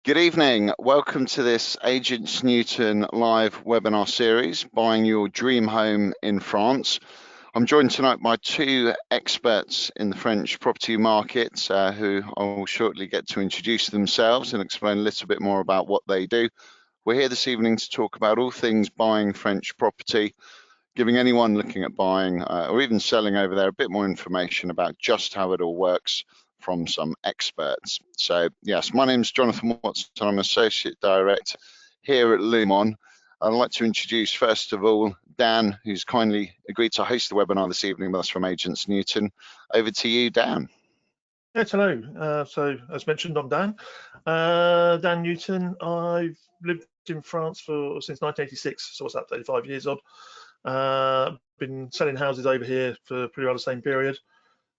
Good evening. Welcome to this agenceNEWTON live webinar series, Buying Your Dream Home in France. I'm joined tonight by two experts in the French property market who I will shortly get to introduce themselves and explain a little bit more about what they do. We're here this evening to talk about all things buying French property, giving anyone looking at buying or even selling over there a bit more information about just how it all works from some experts. So yes, my name is Jonathan Watson. I'm Associate Director here at Lumon. I'd like to introduce first of all Dan, who's kindly agreed to host the webinar this evening with us from agenceNEWTON. Over to you, Dan. Yes, hello. So as mentioned, I'm Dan. Dan Newton. I've lived in France since 1986, so what's that, 35 years odd. Been selling houses over here for pretty well the same period.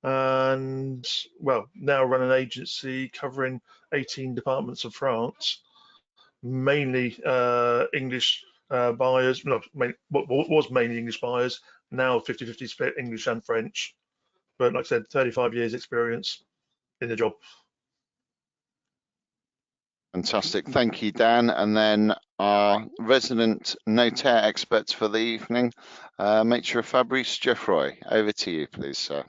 And well, now run an agency covering 18 departments of France, mainly English buyers. No, what was mainly English buyers, now 50-50 split English and French. But like I said, 35 years experience in the job. Fantastic, thank you, Dan. And then our resident notaire expert for the evening, Maitre Fabrice Geoffroy. Over to you, please, sir.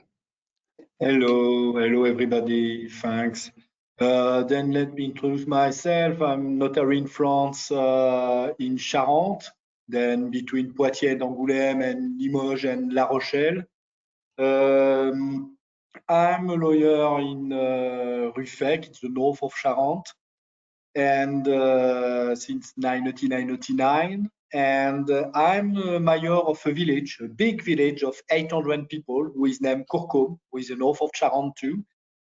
Hello everybody, thanks. Then let me introduce myself. I'm notary in France, in Charente, then between Poitiers and Angoulême and Limoges and La Rochelle. I'm a lawyer in Ruffec, it's the north of Charente, and since 1999. And I'm a mayor of a village, a big village of 800 people, who is named Courcôme, who is the north of Charente too.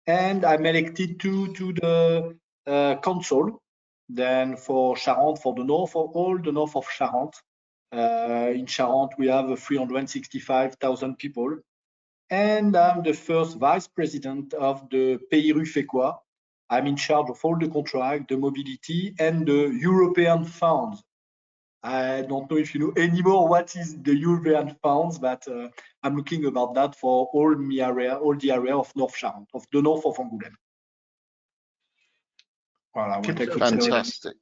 And I'm elected to the council, then for Charente, for the north, for all the north of Charente. In Charente, we have 365,000 people. And I'm the first vice president of the Pays Ruffecois. I'm in charge of all the contract, the mobility, and the European funds. I don't know if you know anymore what is the European funds, but I'm looking about that for all the area of North Charente, of the north of Angoulême. Voilà, fantastic.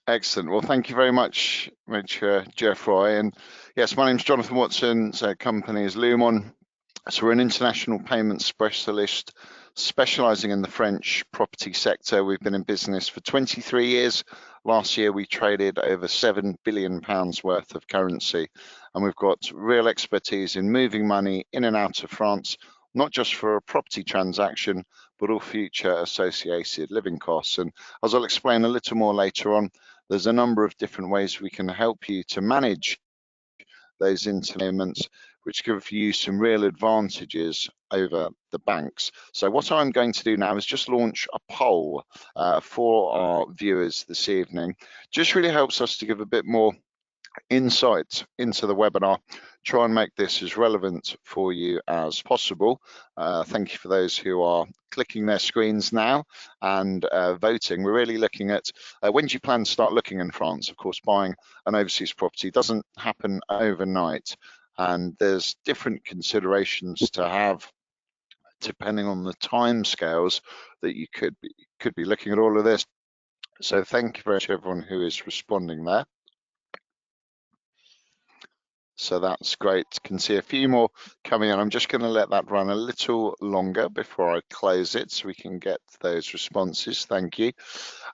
Excellent. Well, thank you very much, Maitre Geoffroy. And yes, my name is Jonathan Watson. So company is Lumon. So we're an international payment specialist specializing in the French property sector. We've been in business for 23 years. Last year, we traded over £7 billion worth of currency. And we've got real expertise in moving money in and out of France, not just for a property transaction, but all future associated living costs. And as I'll explain a little more later on, there's a number of different ways we can help you to manage those interpayments, which give you some real advantages over the banks. So what I'm going to do now is just launch a poll for our viewers this evening. Just really helps us to give a bit more insight into the webinar, try and make this as relevant for you as possible. Thank you for those who are clicking their screens now and voting. We're really looking at when do you plan to start looking in France? Of course, buying an overseas property doesn't happen overnight, and there's different considerations to have depending on the time scales that you could be looking at all of this. So thank you very much everyone who is responding there. So that's great. Can see a few more coming in. I'm just going to let that run a little longer before I close it so we can get those responses. Thank you.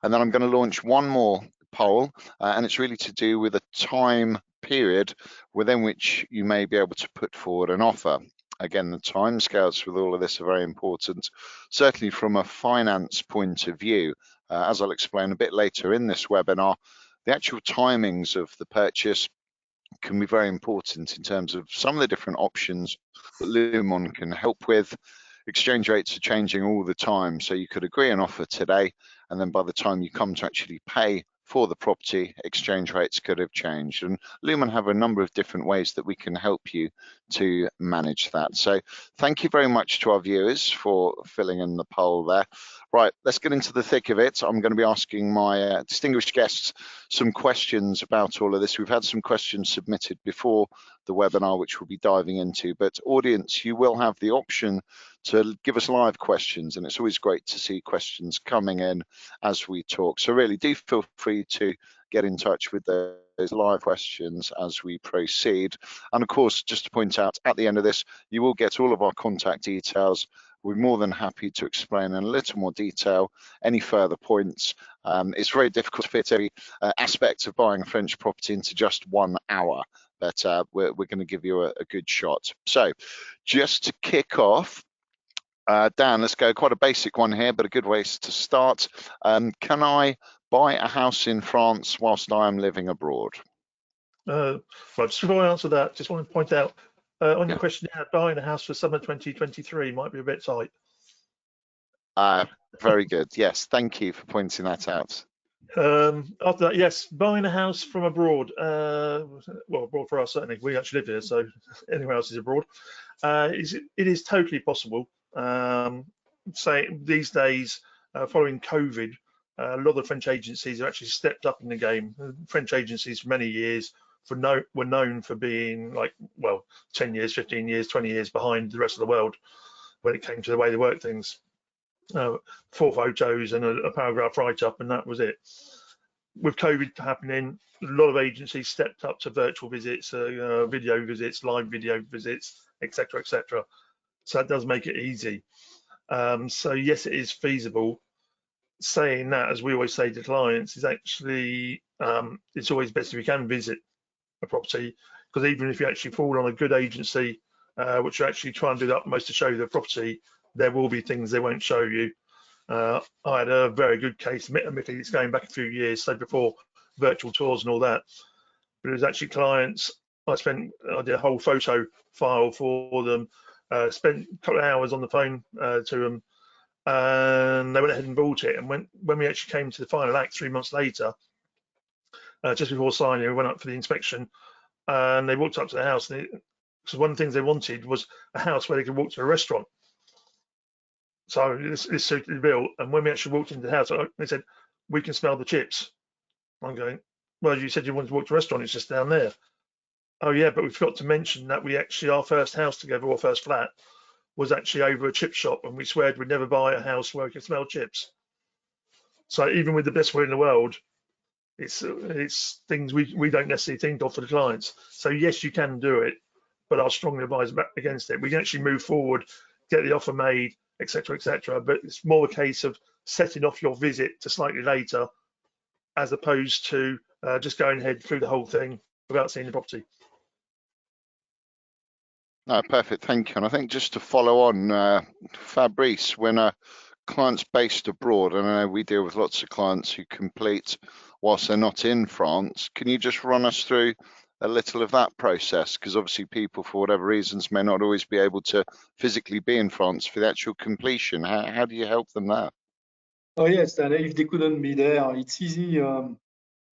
And then I'm going to launch one more poll, and it's really to do with a time period within which you may be able to put forward an offer. Again, the timescales with all of this are very important, certainly from a finance point of view. As I'll explain a bit later in this webinar, the actual timings of the purchase can be very important in terms of some of the different options that Lumon can help with. Exchange rates are changing all the time, so you could agree an offer today, and then by the time you come to actually pay for the property, exchange rates could have changed. And Lumen have a number of different ways that we can help you to manage that. So thank you very much to our viewers for filling in the poll there. Right, let's get into the thick of it. I'm going to be asking my distinguished guests some questions about all of this. We've had some questions submitted before the webinar, which we'll be diving into. But audience, you will have the option to give us live questions, and it's always great to see questions coming in as we talk. So really do feel free to get in touch with those live questions as we proceed. And of course, just to point out, at the end of this, you will get all of our contact details. We're more than happy to explain in a little more detail any further points. It's very difficult to fit every aspect of buying a French property into just 1 hour, but we're going to give you a good shot. So just to kick off, Dan, let's go quite a basic one here, but a good way to start. Can I buy a house in France whilst I am living abroad? Right, just before I answer that, just want to point out on your question, buying a house for summer 2023 might be a bit tight. Very good. Yes, thank you for pointing that out. After that, yes, buying a house from abroad. Well, abroad for us, certainly. We actually live here, so anywhere else is abroad. It is totally possible. Say these days, following COVID, a lot of the French agencies have actually stepped up in the game. French agencies for many years were known for being like, well, 10 years, 15 years, 20 years behind the rest of the world when it came to the way they work things. 4 photos and a paragraph write-up, and that was it. With COVID happening, a lot of agencies stepped up to virtual visits, video visits, live video visits, etc., etc. So that does make it easy. So yes, it is feasible. Saying that, as we always say to clients, is actually it's always best if you can visit a property, because even if you actually fall on a good agency, which are actually trying to do the utmost to show you the property, there will be things they won't show you. I had a very good case, admittedly it's going back a few years, so before virtual tours and all that, but it was actually clients, I did a whole photo file for them, spent a couple of hours on the phone to them, and they went ahead and bought it. And when we actually came to the final act 3 months later, just before signing, we went up for the inspection, and they walked up to the house, and so one of the things they wanted was a house where they could walk to a restaurant. So this suited the bill. And when we actually walked into the house, they said, "We can smell the chips." I'm going, "Well, you said you wanted to walk to a restaurant, it's just down there." "Oh yeah, but we forgot to mention that we actually, our first house together, or first flat, was actually over a chip shop, and we sweared we'd never buy a house where we could smell chips." So even with the best will in the world, it's things we don't necessarily think of for the clients. So yes, you can do it, but I'll strongly advise against it. We can actually move forward, get the offer made, etc., etc. But it's more a case of setting off your visit to slightly later, as opposed to just going ahead through the whole thing without seeing the property. No, perfect, thank you. And I think just to follow on, Fabrice, when a client's based abroad, and I know we deal with lots of clients who complete whilst they're not in France, can you just run us through a little of that process? Because obviously people, for whatever reasons, may not always be able to physically be in France for the actual completion. How do you help them there? Oh yes, and if they couldn't be there, it's easy.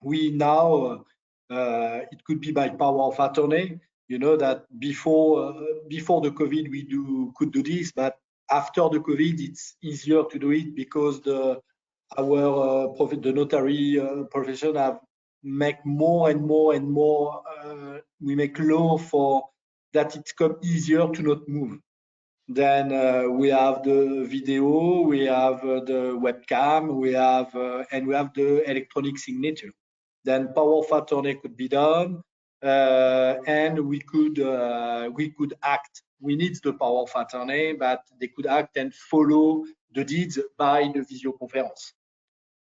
We now, it could be by power of attorney. You know that before the COVID we could do this, but after the COVID it's easier to do it because the notary profession have make more and more and more. We make law for that it's come easier to not move. Then we have the video, we have the webcam, we have the electronic signature. Then power of attorney could be done, and we could act. We need the power of attorney, but they could act and follow the deeds by the visioconference.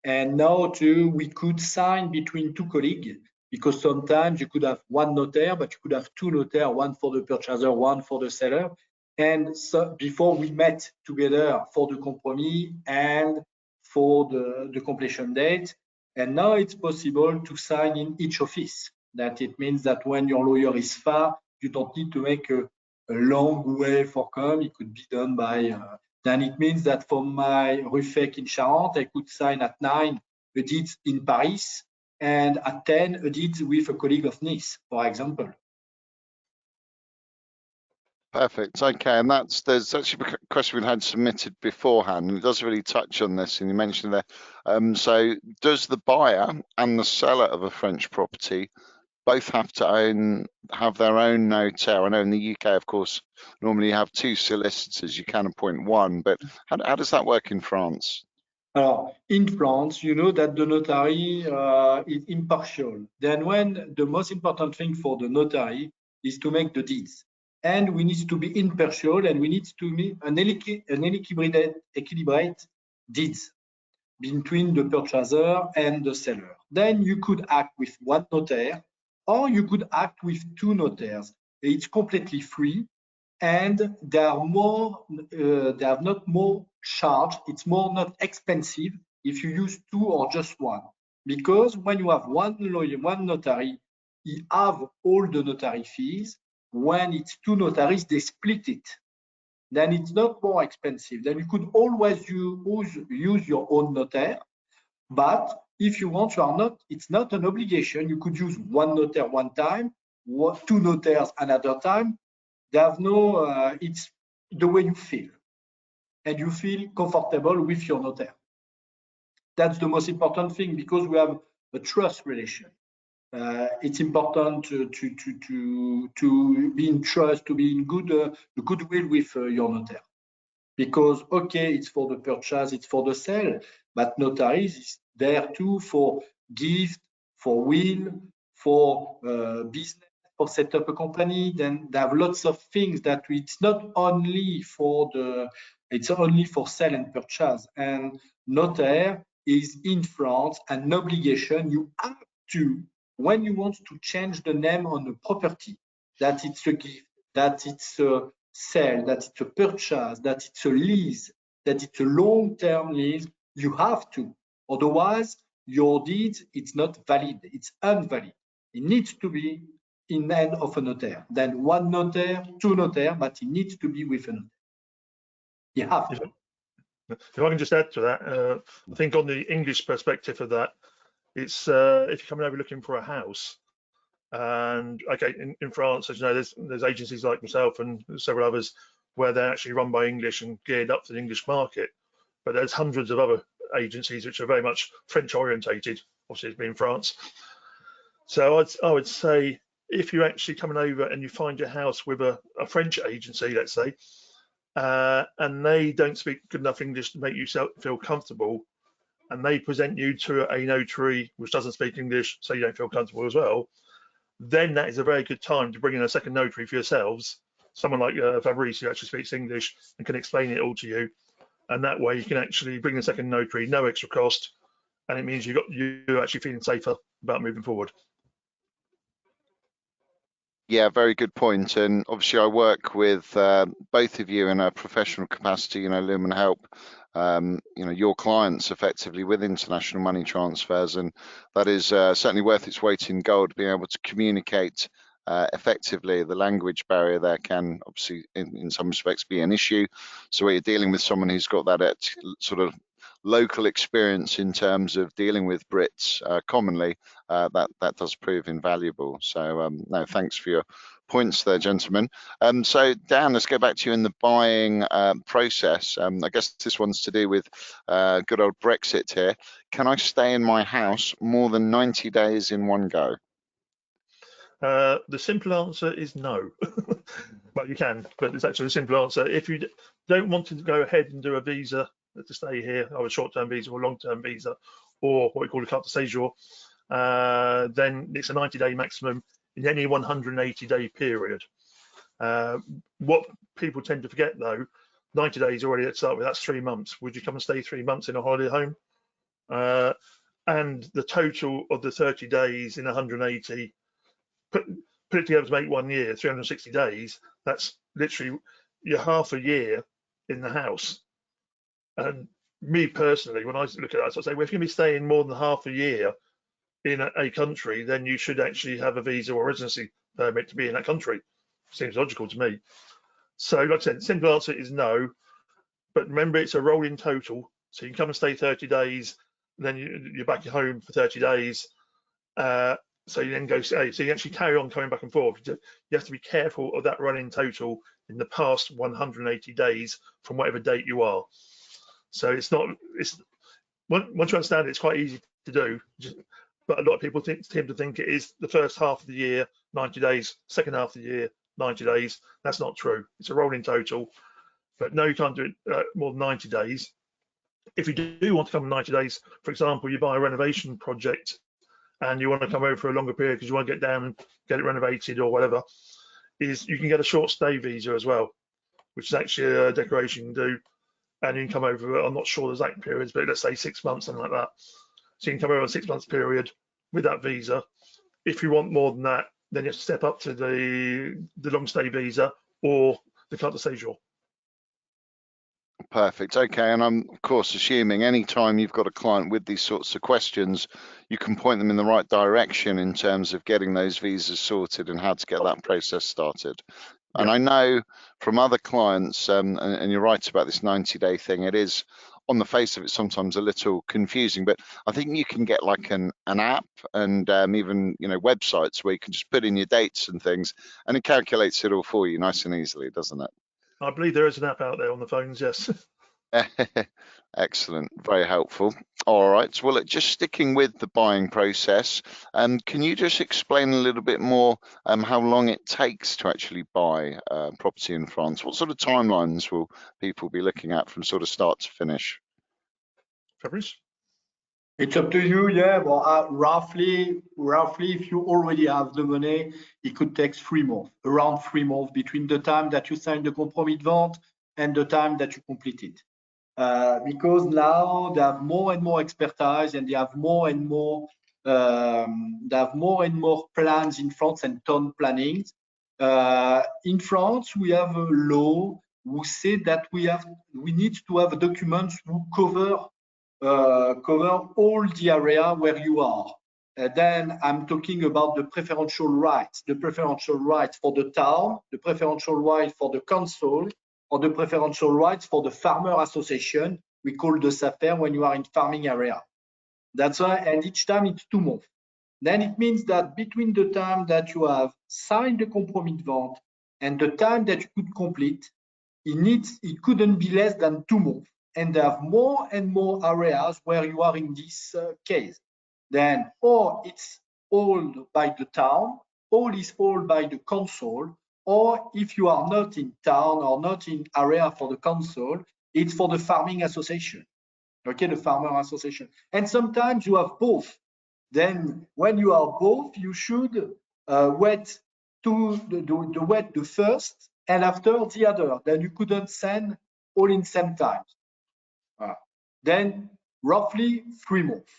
And now too, we could sign between 2 colleagues, because sometimes you could have 1 notaire, but you could have 2 notaires, one for the purchaser, one for the seller. And so before we met together for the compromise and for the completion date. And now it's possible to sign in each office. That it means that when your lawyer is far, you don't need to make a long way for come. It could be done by, then it means that for my Ruffec in Charente, I could sign at 9 a deed in Paris, and at 10 a deed with a colleague of Nice, for example. Perfect. Okay, and there's actually a question we had submitted beforehand, and it does really touch on this, and you mentioned there. So, does the buyer and the seller of a French property both have to have their own notary? I know in the UK, of course, normally you have two solicitors. You can appoint one, but how does that work in France? In France, you know that the notary is impartial. Then when the most important thing for the notary is to make the deeds. And we need to be impartial, and we need to make an equilibrated deeds between the purchaser and the seller. Then you could act with one notaire, or you could act with two notaires. It's completely free, and they are not more charged. It's more not expensive if you use two or just one, because when you have one lawyer, one notary, you have all the notary fees. When it's two notaries, they split it. Then it's not more expensive. Then you could always use your own notaire. But if you want, it's not an obligation. You could use one notaire one time, two notaires another time. There's no, it's the way you feel, and you feel comfortable with your notaire. That's the most important thing, because we have a trust relation. It's important to be in trust, to be in goodwill with your notaire. Because, okay, it's for the purchase, it's for the sale, but notaries is there too for gift, for will, for business, for set up a company. Then they have lots of things that it's not only for it's only for sale and purchase. And notaire is in France an obligation. You have to, when you want to change the name on a property, that it's a gift, that it's a sale, that it's a purchase, that it's a lease, that it's a long-term lease, you have to. Otherwise, your deed, it's not valid, it's invalid. It needs to be in the hand of a notaire. Then one notaire, two notaire, but it needs to be with a notaire. You have to. If I can just add to that, I think on the English perspective of that, it's if you're coming over looking for a house, and okay, in France, as you know, there's agencies like myself and several others where they're actually run by English and geared up to the English market. But there's hundreds of other agencies which are very much French orientated. Obviously, it's been France. So I would say if you're actually coming over and you find your house with a French agency, let's say, and they don't speak good enough English to make you feel comfortable, and they present you to a notary which doesn't speak English, so you don't feel comfortable as well, then that is a very good time to bring in a second notary for yourselves, someone like Fabrice, who actually speaks English and can explain it all to you. And that way you can actually bring a second notary, no extra cost, and it means you're actually feeling safer about moving forward. Yeah, very good point. And obviously, I work with both of you in a professional capacity. You know, Lumen help your clients effectively with international money transfers, and that is certainly worth its weight in gold. Being able to communicate effectively, the language barrier there can obviously, in some respects, be an issue. So where you're dealing with someone who's got that sort of local experience in terms of dealing with Brits commonly, that does prove invaluable. So no, thanks for your points there, gentlemen. So Dan, let's go back to you in the buying process. I guess this one's to do with good old Brexit here. Can I stay in my house more than 90 days in one go? The simple answer is no. But you can, but it's actually a simple answer. If you don't want to go ahead and do a visa to stay here, or a short-term visa or long-term visa, or what we call a carte de séjour, then it's a 90-day maximum in any 180-day period. What people tend to forget, though, 90 days already to start with, that's 3 months. Would you come and stay 3 months in a holiday home? And the total of the 30 days in 180, put it together to make 1 year, 360 days, that's literally you're half a year in the house. And me personally, when I look at that, so I say, well, if you're going to be staying more than half a year in a country, then you should actually have a visa or residency permit to be in that country. Seems logical to me. So, like I said, the simple answer is no. But remember, it's a rolling total. So you can come and stay 30 days, then you're back at home for 30 days. So you then go, so you actually carry on coming back and forth. You have to be careful of that running total in the past 180 days from whatever date you are. So once you understand it, it's quite easy to do. but a lot of people tend to think it is the first half of the year, 90 days, second half of the year, 90 days. That's not true. It's a rolling total, but no, you can't do it more than 90 days. If you do want to come in 90 days, for example, you buy a renovation project and you want to come over for a longer period because you want to get down and get it renovated or whatever, is you can get a short stay visa as well, which is actually a decoration you can do, and you can come over, I'm not sure the exact periods, but let's say 6 months, something like that. So you can come over a 6 months period with that visa. If you want more than that, then you have to step up to the long stay visa or the carte de séjour. Perfect. Okay, and I'm of course assuming anytime you've got a client with these sorts of questions, you can point them in the right direction in terms of getting those visas sorted and how to get that process started. And I know from other clients, and you're right about this 90-day thing, it is on the face of it sometimes a little confusing, but I think you can get like an app and even websites where you can just put in your dates and things, and it calculates it all for you nice and easily, doesn't it? I believe there is an app out there on the phones, yes. Excellent, very helpful. All right, well, just sticking with the buying process, can you just explain a little bit more how long it takes to actually buy property in France? What sort of timelines will people be looking at from sort of start to finish? Fabrice? It's up to you, yeah. Well, roughly, if you already have the money, it could take 3 months, around 3 months between the time that you sign the compromis de vente and the time that you complete it. Because now they have more and more expertise, and they have more and more plans in France and town plannings. In France, we have a law who say that we need to have documents who cover all the area where you are. Then I'm talking about the preferential rights for the town, the preferential right for the council, or the preferential rights for the farmer association. We call the SAFER when you are in farming area. That's why, and each time it's 2 months. Then it means that between the time that you have signed the compromis de vente and the time that you could complete, it couldn't be less than 2 months. And there are more and more areas where you are in this case. Then, or it's owned by the town, or is owned by the council, or if you are not in town or not in area for the council, it's for the farming association. Okay, the farmer association. And sometimes you have both. Then when you are both, you should wait the first and after the other. Then you couldn't send all in same time. Then roughly 3 months.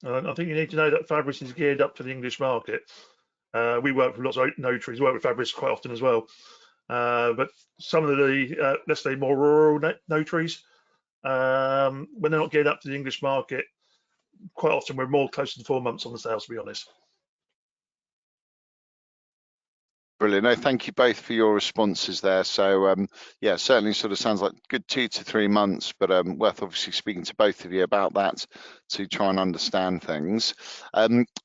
I think you need to know that Fabrice is geared up for the English market. We work with lots of notaries, work with Fabrice quite often as well. But some of the, let's say, more rural notaries, when they're not geared up to the English market, quite often we're more closer to 4 months on the sales, to be honest. Brilliant. No, thank you both for your responses there. So yeah, certainly sort of sounds like good 2 to 3 months, but worth obviously speaking to both of you about that to try and understand things.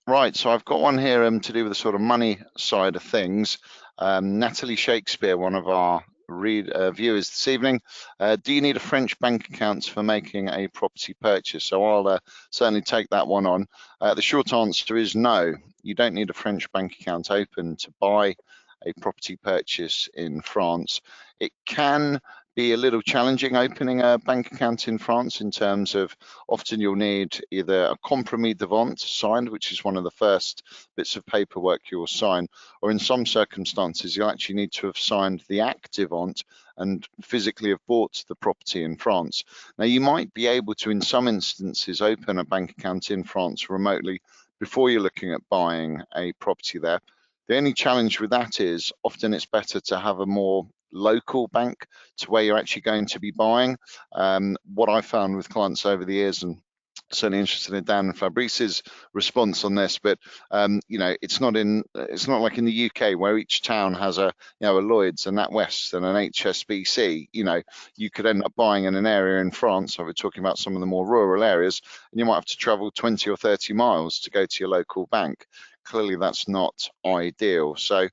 Right, so I've got one here to do with the sort of money side of things. Natalie Shakespeare, one of our viewers this evening, do you need a French bank account for making a property purchase? So I'll certainly take that one on. The short answer is no, you don't need a French bank account open to buy a property purchase in France. It can be a little challenging opening a bank account in France in terms of often you'll need either a compromis de vente signed, which is one of the first bits of paperwork you'll sign, or in some circumstances you'll actually need to have signed the acte de vente and physically have bought the property in France. Now you might be able to, in some instances, open a bank account in France remotely before you're looking at buying a property there. The only challenge with that is often it's better to have a more local bank to where you're actually going to be buying. What I found with clients over the years, and certainly interested in Dan and Fabrice's response on this, but it's not like in the UK where each town has a a Lloyd's, a NatWest, and an HSBC. You could end up buying in an area in France. So we're talking about some of the more rural areas, and you might have to travel 20 or 30 miles to go to your local bank. Clearly, that's not ideal. So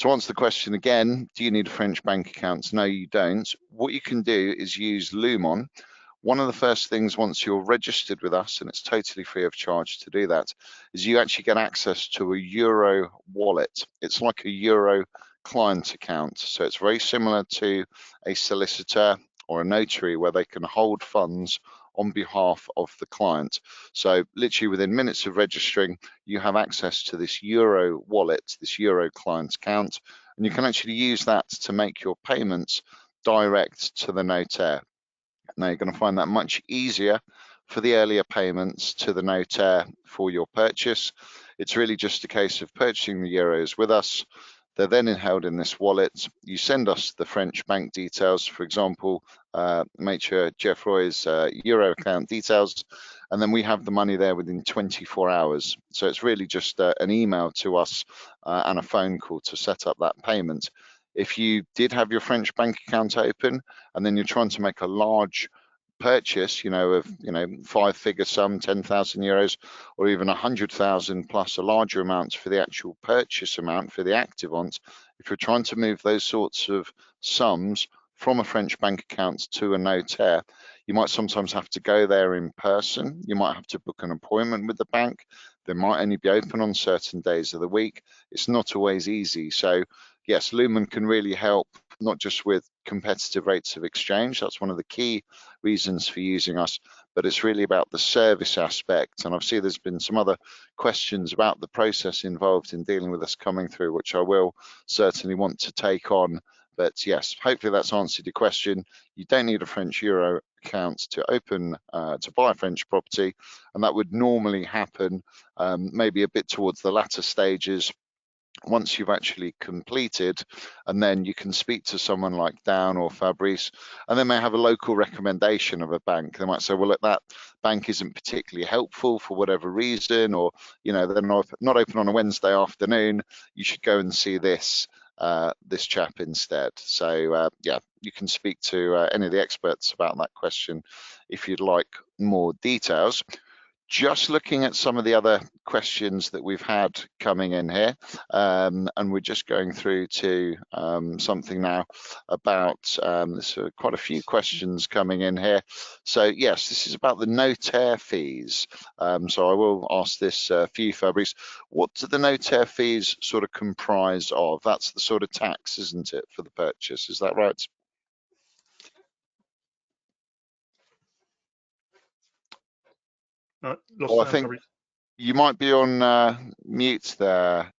to answer the question again, do you need a French bank account? No, you don't. What you can do is use Lumon, one of the first things once you're registered with us, and it's totally free of charge to do that, is you actually get access to a Euro wallet. It's like a Euro client account. So it's very similar to a solicitor or a notary where they can hold funds on behalf of the client. So literally within minutes of registering, you have access to this Euro wallet, this Euro client account, and you can actually use that to make your payments direct to the notaire. Now you're going to find that much easier for the earlier payments to the notaire for your purchase. It's really just a case of purchasing the euros with us. They're then held in this wallet. You send us the French bank details, for example, make sure Geoffroy's Euro account details, and then we have the money there within 24 hours. So it's really just an email to us and a phone call to set up that payment. If you did have your French bank account open and then you're trying to make a large purchase, of 5-figure sum, 10,000 euros, or even 100,000 plus a larger amount for the actual purchase amount for the activant, if you're trying to move those sorts of sums from a French bank account to a notaire, you might sometimes have to go there in person. You might have to book an appointment with the bank. They might only be open on certain days of the week. It's not always easy. So yes, Lumen can really help, not just with competitive rates of exchange. That's one of the key reasons for using us, but it's really about the service aspect. And I've seen there's been some other questions about the process involved in dealing with us coming through, which I will certainly want to take on. But yes, hopefully that's answered your question. You don't need a French Euro account to open, to buy French property. And that would normally happen maybe a bit towards the latter stages once you've actually completed, and then you can speak to someone like Dan or Fabrice, and they may have a local recommendation of a bank. They might say, well, look, that bank isn't particularly helpful for whatever reason, or they're not open on a Wednesday afternoon. You should go and see this chap instead. So yeah, you can speak to any of the experts about that question if you'd like more details. Just looking at some of the other questions that we've had coming in here, and we're just going through to something now about, there's quite a few questions coming in here. So yes, this is about the notaire fees. So I will ask this for you, Fabrice. What do the notaire fees sort of comprise of? That's the sort of tax, isn't it, for the purchase? Is that right? Lost I think Fabrice. you might be on mute there.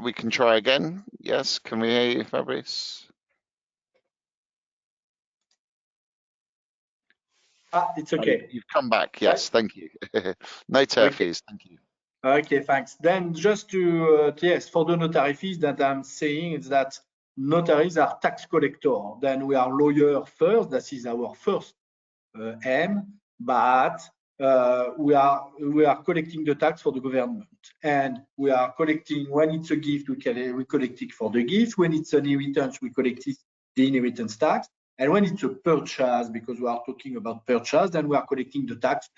We can try again. Yes, can we hear you, Fabrice? It's okay. You've come back. Yes, thank you. Notaire fees. Thank you. Okay, thanks. Then just to, yes, for the notary fees that I'm saying is that notaries are tax collector. Then we are lawyer first. That is our first aim, but we are collecting the tax for the government, and we are collecting when it's a gift. We collect it for the gift. When it's an inheritance, we collect the inheritance tax, and when it's a purchase, because we are talking about purchase, then we are collecting the tax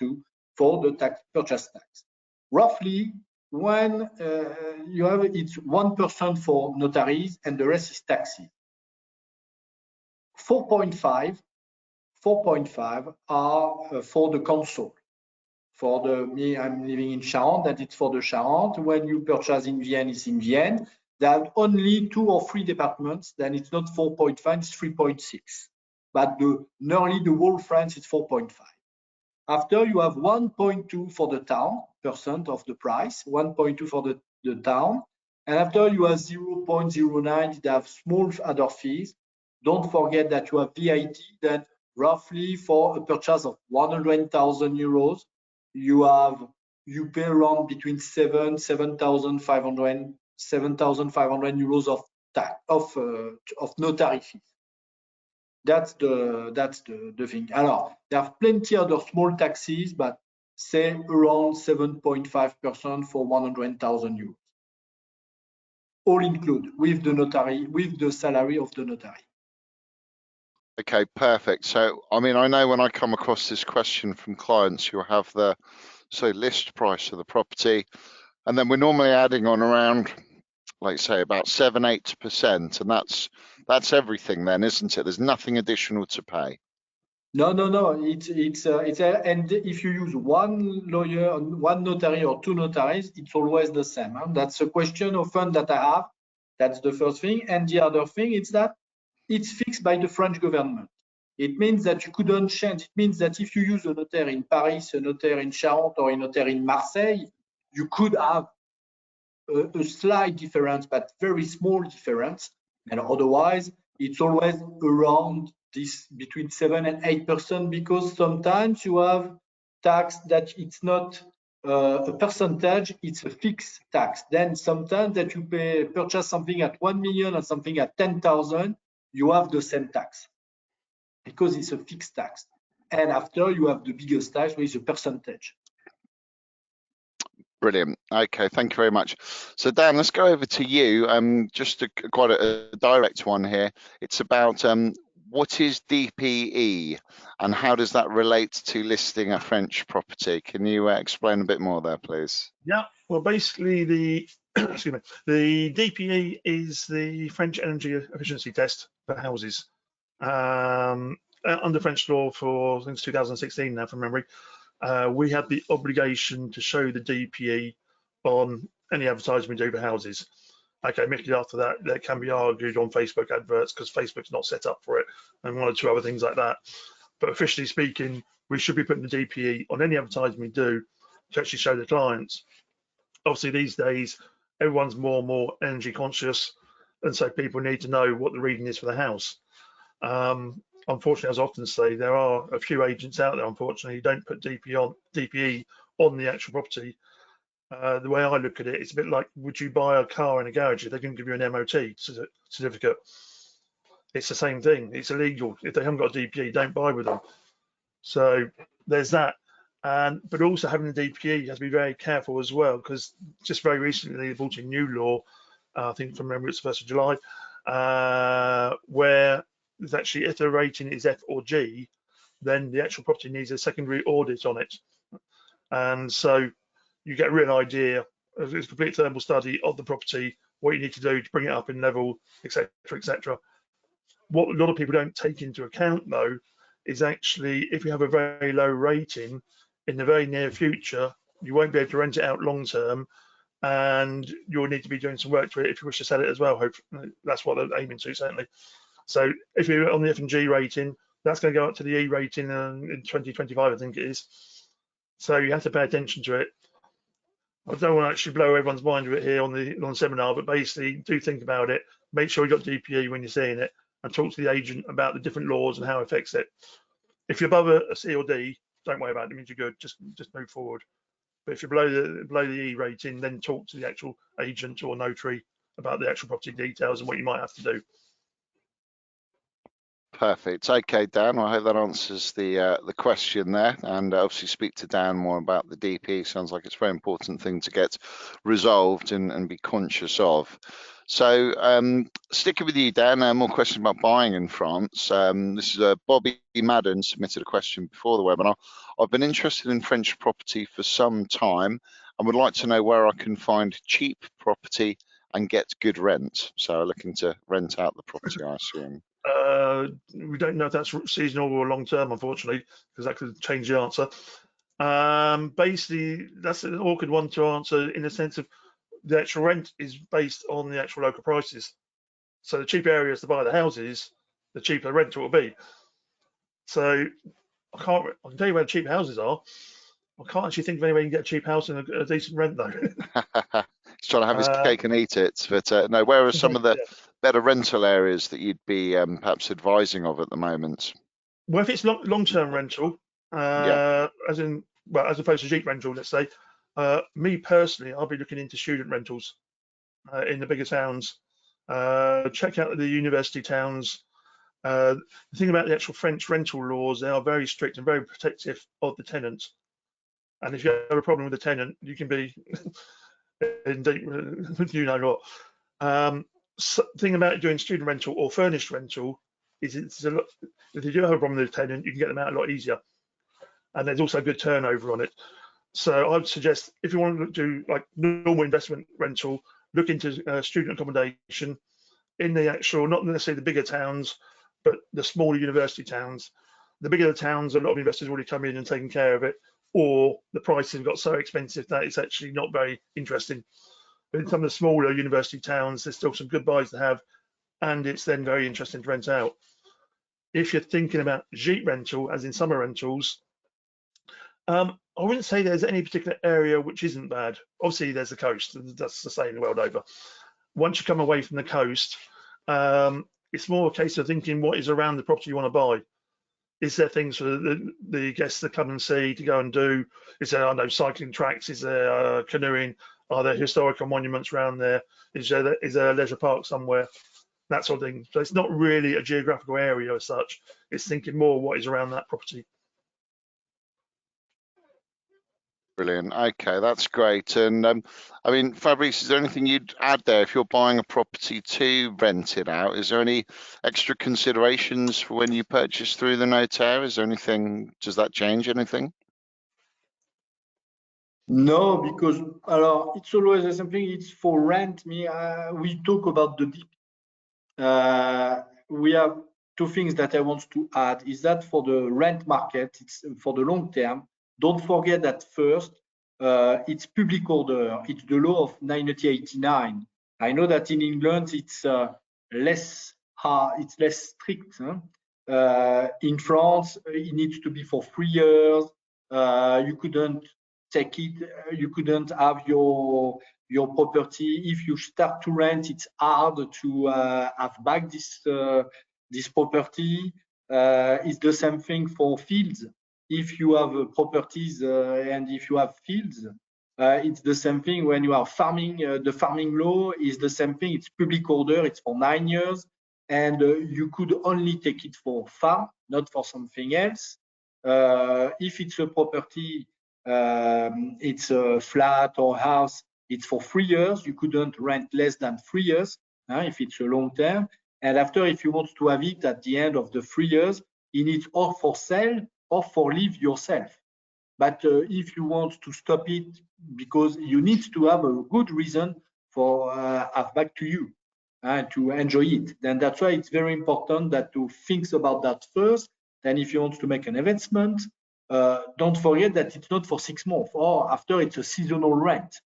for the purchase tax. Roughly, when you have it's 1% for notaries and the rest is taxes. 4.5 are for the council. For me, I'm living in Charente, that it's for the Charente. When you purchase in Vienne, it's in Vienne. There are only 2 or 3 departments, then it's not 4.5, it's 3.6. But nearly the whole France is 4.5. After you have 1.2 for the town, percent of the price, 1.2 for the town. And after you have 0.09, you have small other fees. Don't forget that you have VAT, then roughly for a purchase of 100,000 euros, you pay around between 7,500 euros of tax of notary fees. That's the thing. Alors, there are plenty other small taxes, but say around 7.5% for 100,000 euros. All include with the notary, with the salary of the notary. Okay, perfect. So, I mean, I know when I come across this question from clients, you'll have the list price of the property, and then we're normally adding on around, like say, about 7-8%, and that's That's everything then, isn't it? There's nothing additional to pay. No. And if you use one lawyer, one notary, or two notaries, it's always the same. Huh? That's a question often that I have. That's the first thing. And the other thing is that it's fixed by the French government. It means that you couldn't change. It means that if you use a notaire in Paris, a notaire in Charente, or a notaire in Marseille, you could have a slight difference, but very small difference. And otherwise, it's always around this between 7 and 8%, because sometimes you have tax that it's not a percentage, it's a fixed tax. Then sometimes that you purchase something at 1 million and something at 10,000, you have the same tax because it's a fixed tax. And after you have the biggest tax, which is a percentage. Brilliant. Okay, thank you very much. So Dan, let's go over to you. Just quite a direct one here. It's about what is DPE and how does that relate to listing a French property? Can you explain a bit more there, please? Yeah, well, basically the excuse me, the DPE is the French energy efficiency test for houses. Under French law for since 2016 now, from memory, we have the obligation to show the DPE on any advertising we do for houses. Okay, immediately after that, that can be argued on Facebook adverts because Facebook's not set up for it, and one or two other things like that. But officially speaking, we should be putting the DPE on any advertising we do to actually show the clients. Obviously, these days, everyone's more and more energy conscious, and so people need to know what the reading is for the house. Unfortunately, as I often say, there are a few agents out there, unfortunately, who don't put DPE on the actual property. The way I look at it, it's a bit like, would you buy a car in a garage if they can give you an MOT certificate? It's the same thing. It's illegal. If they haven't got a DPE, don't buy with them. So there's that. But also having the DPE, you have to be very careful as well, because just very recently they brought in new law, I think from memory it's the 1st of July, where there's actually, if the rating is F or G, then the actual property needs a secondary audit on it. And so you get a real idea of a complete thermal study of the property, what you need to do to bring it up in level, etc., etc. What a lot of people don't take into account, though, is actually if you have a very low rating in the very near future, you won't be able to rent it out long term, and you'll need to be doing some work to it if you wish to sell it as well. Hopefully, that's what they're aiming to, certainly. So if you're on the F and G rating, that's going to go up to the E rating in 2025, I think it is. So you have to pay attention to it. I don't want to actually blow everyone's mind with it here on the seminar, but basically do think about it. Make sure you've got DPE when you're seeing it, and talk to the agent about the different laws and how it affects it. If you're above a C or D, don't worry about it. It means you're good. Just move forward. But if you're below the E rating, then talk to the actual agent or notary about the actual property details and what you might have to do. Perfect. Okay, Dan, well, I hope that answers the question there, and obviously speak to Dan more about the DP. Sounds like it's a very important thing to get resolved and be conscious of. So sticking with you, Dan, more questions about buying in France. This is Bobby Madden submitted a question before the webinar. I've been interested in French property for some time and would like to know where I can find cheap property and get good rent. So looking to rent out the property, I assume. We don't know if that's seasonal or long term, unfortunately, because that could change the answer. Basically, that's an awkward one to answer in the sense of the actual rent is based on the actual local prices. So the cheaper areas to buy the houses, the cheaper the rent will be. So I can tell you where the cheap houses are. I can't actually think of any way you can get a cheap house and a decent rent, though. He's trying to have his cake and eat it. But no, where are some of the better rental areas that you'd be perhaps advising of at the moment? Well, if it's long-term rental, as opposed to cheap rental, let's say, me personally, I'll be looking into student rentals in the bigger towns. Check out the university towns. The thing about the actual French rental laws, they are very strict and very protective of the tenants. And if you have a problem with the tenant, you can be in deep, you know what. Thing about doing student rental or furnished rental is it's a lot. If you do have a problem with the tenant, you can get them out a lot easier, and there's also good turnover on it. So I would suggest if you want to do like normal investment rental, look into student accommodation. in the actual, not necessarily the bigger towns, but the smaller university towns. The bigger the towns, a lot of investors already come in and taken care of it, or the prices have got so expensive that it's actually not very interesting. But in some of the smaller university towns, there's still some good buys to have, and it's then very interesting to rent out. If you're thinking about gîte rental, as in summer rentals, I wouldn't say there's any particular area which isn't bad. Obviously, there's the coast, that's the same the world over. Once you come away from the coast, it's more a case of thinking what is around the property you want to buy. Is there things for the guests to come and see, to go and do? Is there, I know, cycling tracks? Is there canoeing? Are there historical monuments around there? Is there a leisure park somewhere? That sort of thing. So it's not really a geographical area as such. It's thinking more what is around that property. Brilliant. Okay, that's great. And I mean, Fabrice, is there anything you'd add there if you're buying a property to rent it out? Is there any extra considerations for when you purchase through the notaire? Is there anything, does that change anything? No, because it's always the same thing. It's for rent. We talk about the deep. We have two things that I want to add. Is that for the rent market, it's for the long term. Don't forget that first, it's public order. It's the law of 1989. I know that in England it's less hard, it's less strict. Huh? In France, it needs to be for 3 years. You couldn't take it. You couldn't have your property. If you start to rent, it's hard to have back this property. It's the same thing for fields. If you have properties and if you have fields, it's the same thing when you are farming. The farming law is the same thing. It's public order. It's for 9 years, and you could only take it for farm, not for something else. If it's a property, it's a flat or house, it's for 3 years. You couldn't rent less than 3 years if it's a long term. And after, if you want to have it at the end of the 3 years, you need or for sale or for live yourself. But if you want to stop it, because you need to have a good reason for have back to you and to enjoy it, then that's why it's very important that to think about that first. Then if you want to make an investment, don't forget that it's not for 6 months or after it's a seasonal rent.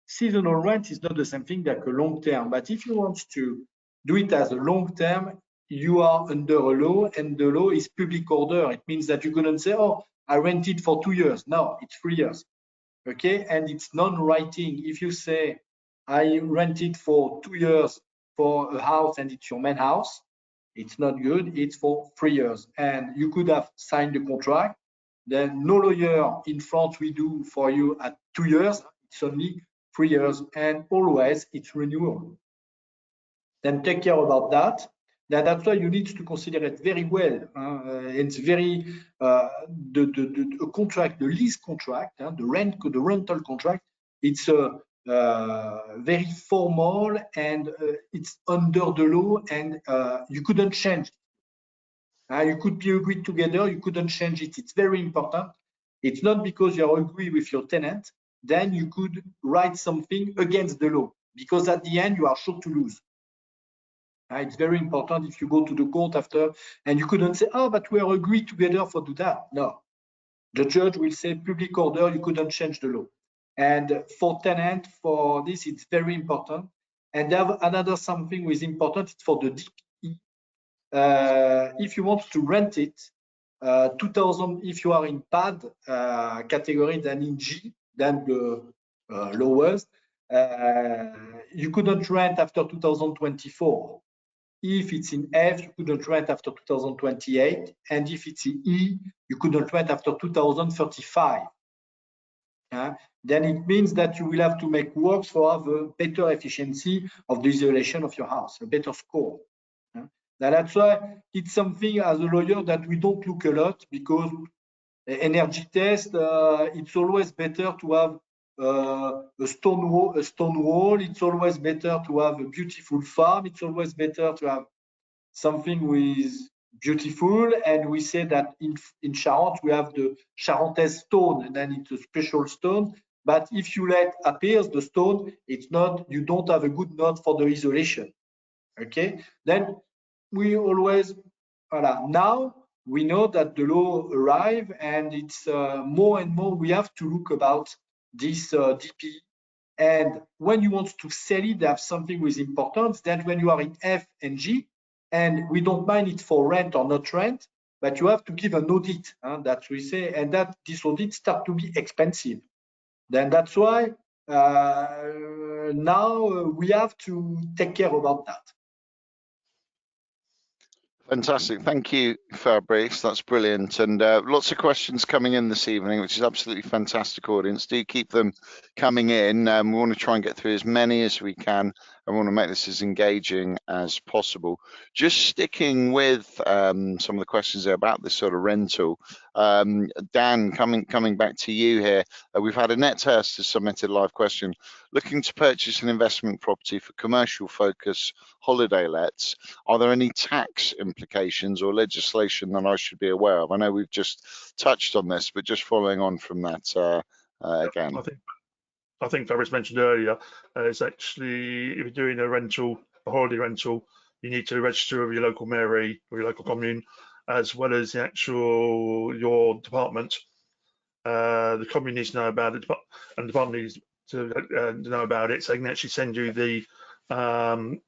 Seasonal rent is not the same thing like a long term, but if you want to do it as a long term, you are under a law, and the law is public order. It means that you couldn't say, oh, I rent it for 2 years. No, it's 3 years. Okay, and it's non-writing. If you say, I rent it for 2 years for a house and it's your main house, it's not good. It's for 3 years. And you could have signed the contract. Then no lawyer in France will do for you at 2 years. It's only 3 years, and always it's renewal. Then take care about that. That's why you need to consider it very well. It's very the contract, the lease contract, the rental contract. It's very formal, and it's under the law, and you couldn't change. You could be agreed together. You couldn't change it. It's very important. It's not because you agree with your tenant, then you could write something against the law, because at the end you are sure to lose. It's very important if you go to the court after and you couldn't say, oh, but we are agreed together for do that. No, the judge will say public order, you couldn't change the law. And for tenant, for this, it's very important. And another something which is important, it's for the DPE. If you want to rent it, 2000, if you are in PAD category, then in G, then the lowest, you couldn't rent after 2024. If it's in F, you couldn't rent after 2028. And if it's in E, you couldn't rent after 2035. Then it means that you will have to make works for have a better efficiency of the isolation of your house, a better score. That's why it's something as a lawyer that we don't look a lot, because energy test, it's always better to have a stone wall. It's always better to have a beautiful farm. It's always better to have something with beautiful. And we say that in Charente we have the Charentaise stone, and then it's a special stone. But if you let appear the stone, it's not. You don't have a good note for the isolation. Okay, then we always, now we know that the law arrive, and it's more and more we have to look about this DP. And when you want to sell it, they have something with importance that when you are in F and G, and we don't mind it for rent or not rent, but you have to give an audit, that we say, and that this audit start to be expensive. Then that's why now we have to take care about that. Fantastic. Thank you, Fabrice. That's brilliant. And lots of questions coming in this evening, which is absolutely fantastic, audience. Do keep them coming in. We want to try and get through as many as we can. I want to make this as engaging as possible. Just sticking with some of the questions there about this sort of rental. Dan, coming back to you here. We've had Annette Hurst has submitted a live question. Looking to purchase an investment property for commercial focus holiday lets, are there any tax implications or legislation that I should be aware of? I know we've just touched on this, but just following on from that again. I think Fabrice mentioned earlier, it's actually, if you're doing a holiday rental, you need to register with your local mairie or your local commune, as well as your department. The commune needs to know about it, and the department needs to know about it, so they can actually send you the what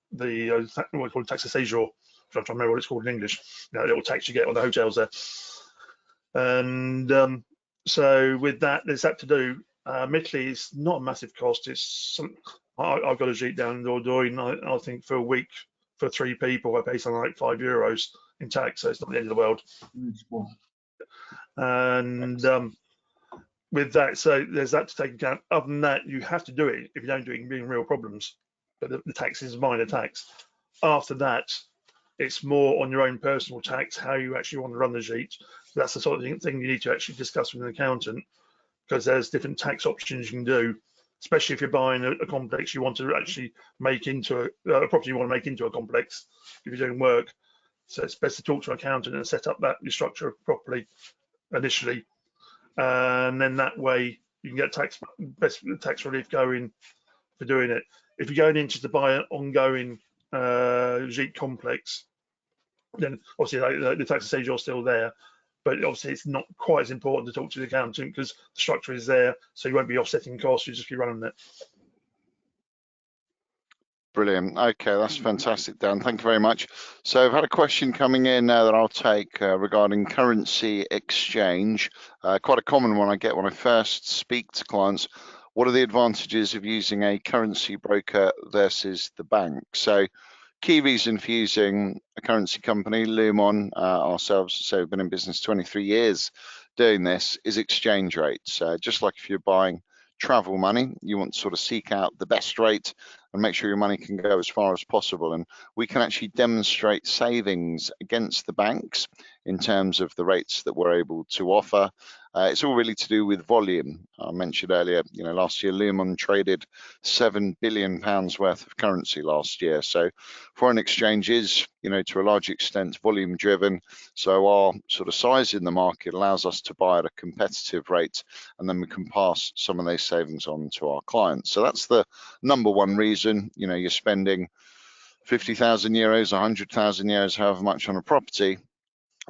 we call tax de séjour. I'm trying to remember what it's called in English. The little tax you get on the hotels there. And so with that, there's that to do. Admittedly, it's not a massive cost. It's I've got a sheet down doing, I think for a week for 3 people, I pay something like €5 in tax, so it's not the end of the world. And with that, so there's that to take account. Other than that, you have to do it. If you don't do it, you can be in real problems. But the tax is minor tax. After that, it's more on your own personal tax, how you actually want to run the sheet. That's the sort of thing you need to actually discuss with an accountant, because there's different tax options you can do, especially if you're buying a complex you want to actually make into a property you want to make into a complex if you're doing work. So it's best to talk to an accountant and set up that your structure properly initially, and then that way you can get best tax relief going for doing it. If you're going in just to buy an ongoing gîte complex, then obviously the tax de séjour is still there, but obviously it's not quite as important to talk to the accountant because the structure is there, so you won't be offsetting costs, you'll just be running it. Brilliant. Okay, that's fantastic, Dan. Thank you very much. So I've had a question coming in that I'll take regarding currency exchange. Quite a common one I get when I first speak to clients. What are the advantages of using a currency broker versus the bank? So key reason for using a currency company, Lumon, ourselves, so we've been in business 23 years doing this, is exchange rates. Just like if you're buying travel money, you want to sort of seek out the best rate and make sure your money can go as far as possible. And we can actually demonstrate savings against the banks in terms of the rates that we're able to offer. It's all really to do with volume. I mentioned earlier, last year Lumon traded £7 billion worth of currency last year. So foreign exchange is, to a large extent volume driven. So our sort of size in the market allows us to buy at a competitive rate, and then we can pass some of those savings on to our clients. So that's the number one reason. You're spending 50,000 euros, 100,000 euros, however much on a property.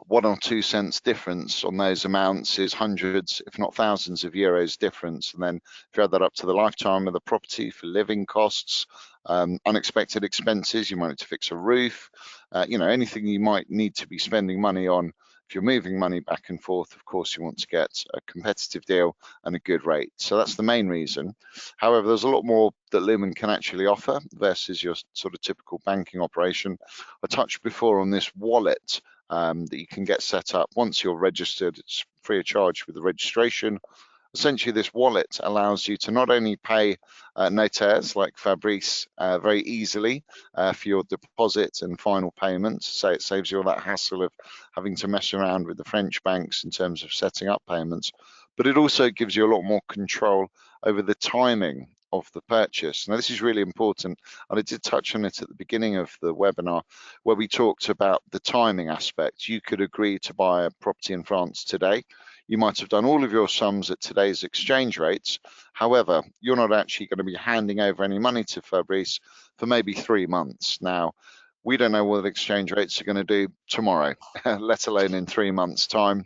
1 or 2 cents difference on those amounts is hundreds, if not thousands of euros difference. And then if you add that up to the lifetime of the property for living costs, unexpected expenses, you might need to fix a roof, anything you might need to be spending money on. If you're moving money back and forth, of course, you want to get a competitive deal and a good rate. So that's the main reason. However, there's a lot more that Lumen can actually offer versus your sort of typical banking operation. I touched before on this wallet that you can get set up once you're registered. It's free of charge with the registration. Essentially, this wallet allows you to not only pay notaires like Fabrice very easily for your deposit and final payments, so it saves you all that hassle of having to mess around with the French banks in terms of setting up payments, but it also gives you a lot more control over the timing of the purchase. Now, this is really important, and I did touch on it at the beginning of the webinar where we talked about the timing aspect. You could agree to buy a property in France today. You might have done all of your sums at today's exchange rates. However, you're not actually going to be handing over any money to Fabrice for maybe 3 months. Now, We don't know what exchange rates are going to do tomorrow, let alone in 3 months' time.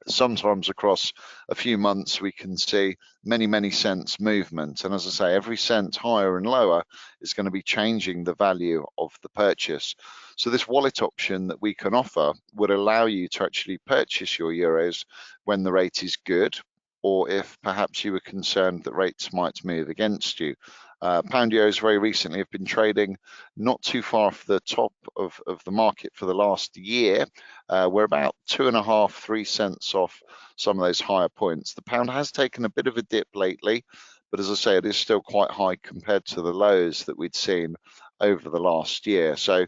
Sometimes across a few months we can see many cents movement, and as I say, every cent higher and lower is going to be changing the value of the purchase. So this wallet option that we can offer would allow you to actually purchase your euros when the rate is good, or if perhaps you were concerned that rates might move against you. Pound euros very recently have been trading not too far off the top of the market for the last year. We're about 2.5, 3 cents off some of those higher points. The pound has taken a bit of a dip lately, but as I say, it is still quite high compared to the lows that we'd seen over the last year. So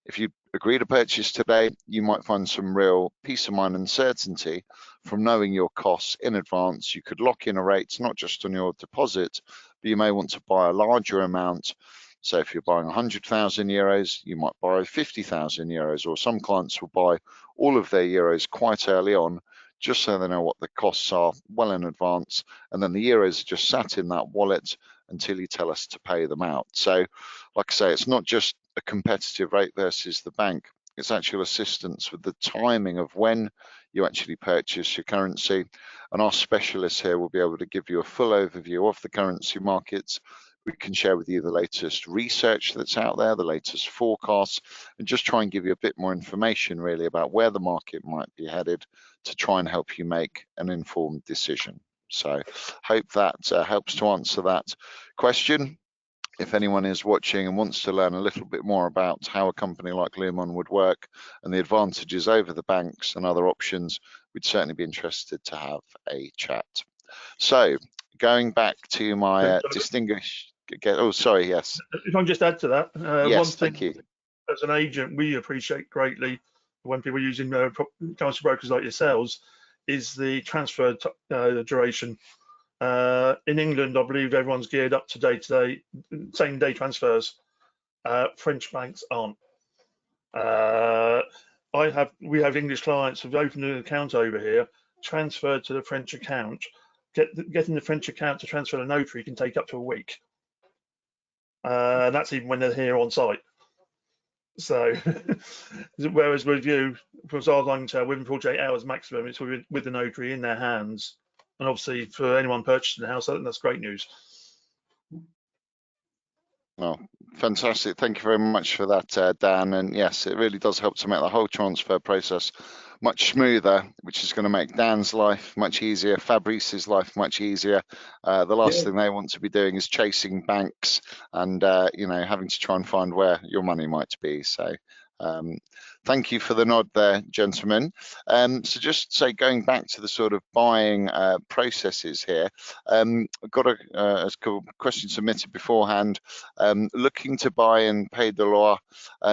if you agree to purchase today, you might find some real peace of mind and certainty from knowing your costs in advance. You could lock in a rate, not just on your deposit, but you may want to buy a larger amount. So if you're buying 100,000 euros, you might borrow 50,000 euros, or some clients will buy all of their euros quite early on, just so they know what the costs are well in advance. And then the euros are just sat in that wallet until you tell us to pay them out. So like I say, it's not just a competitive rate versus the bank, it's actual assistance with the timing of when you actually purchase your currency. And our specialists here will be able to give you a full overview of the currency markets. We can share with you the latest research that's out there, the latest forecasts, and just try and give you a bit more information really about where the market might be headed to try and help you make an informed decision. So hope that helps to answer that question. If anyone is watching and wants to learn a little bit more about how a company like Lumon would work and the advantages over the banks and other options, we'd certainly be interested to have a chat. So going back to my distinguished, oh, sorry, yes. If I can just add to that, yes, one thing, thank you. As an agent, we appreciate greatly when people are using currency brokers like yourselves, is the transfer duration. In England, I believe everyone's geared up to day-to-day, same-day transfers. French banks aren't. We have English clients who've opened an account over here, transferred to the French account. Getting the French account to transfer to notary can take up to a week. And that's even when they're here on site. So, whereas with you, as far as I can tell, within 48 hours maximum, it's with the notary in their hands. And obviously, for anyone purchasing the house, that's great news. Oh, fantastic. Thank you very much for that, Dan. And yes, it really does help to make the whole transfer process much smoother, which is going to make Dan's life much easier, Fabrice's life much easier. The last thing they want to be doing is chasing banks and, you know, having to try and find where your money might be. So thank you for the nod there, gentlemen. So just say, going back to the sort of buying processes here, I've got a question submitted beforehand. Looking to buy in Pays de Loire,